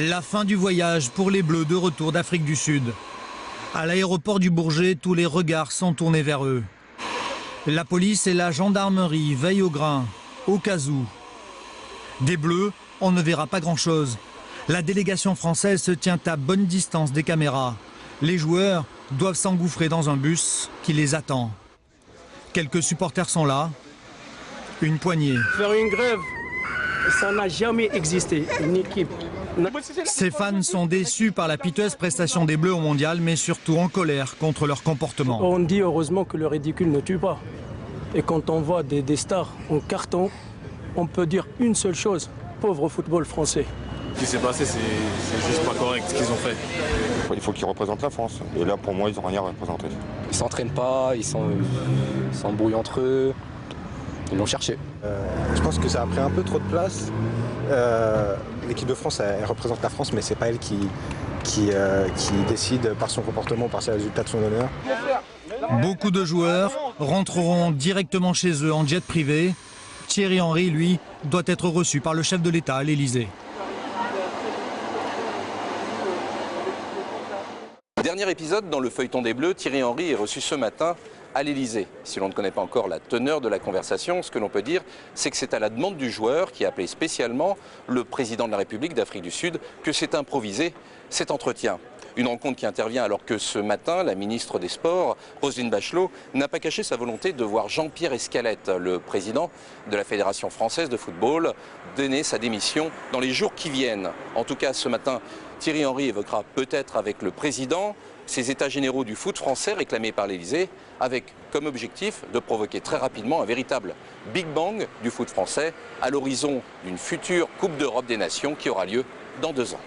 La fin du voyage pour les Bleus de retour d'Afrique du Sud. À l'aéroport du Bourget, tous les regards sont tournés vers eux. La police et la gendarmerie veillent au grain, au cas où. Des Bleus, on ne verra pas grand-chose. La délégation française se tient à bonne distance des caméras. Les joueurs doivent s'engouffrer dans un bus qui les attend. Quelques supporters sont là, une poignée. Faire une grève, ça n'a jamais existé, une équipe. Ces fans sont déçus par la piteuse prestation des Bleus au mondial, mais surtout en colère contre leur comportement. On dit heureusement que le ridicule ne tue pas. Et quand on voit des stars en carton, on peut dire une seule chose, pauvre football français. Ce qui s'est passé, c'est juste pas correct ce qu'ils ont fait. Il faut qu'ils représentent la France. Et là, pour moi, ils n'ont rien représenté. Ils s'entraînent pas, ils s'embrouillent entre eux. Ils l'ont cherché. Je pense que ça a pris un peu trop de place. L'équipe de France, elle représente la France, mais c'est pas elle qui décide par son comportement, par ses résultats de son honneur. Beaucoup de joueurs rentreront directement chez eux en jet privé. Thierry Henry, lui, doit être reçu par le chef de l'État à l'Élysée. Dernier épisode dans le feuilleton des Bleus, Thierry Henry est reçu ce matin à l'Élysée. Si l'on ne connaît pas encore la teneur de la conversation, ce que l'on peut dire, c'est que c'est à la demande du joueur qui a appelé spécialement le président de la République d'Afrique du Sud que s'est improvisé cet entretien. Une rencontre qui intervient alors que ce matin, la ministre des Sports, Roselyne Bachelot, n'a pas caché sa volonté de voir Jean-Pierre Escalette, le président de la Fédération française de football, donner sa démission dans les jours qui viennent. En tout cas, ce matin, Thierry Henry évoquera peut-être avec le président ces états généraux du foot français réclamés par l'Élysée, avec comme objectif de provoquer très rapidement un véritable Big Bang du foot français à l'horizon d'une future Coupe d'Europe des Nations qui aura lieu dans 2 ans.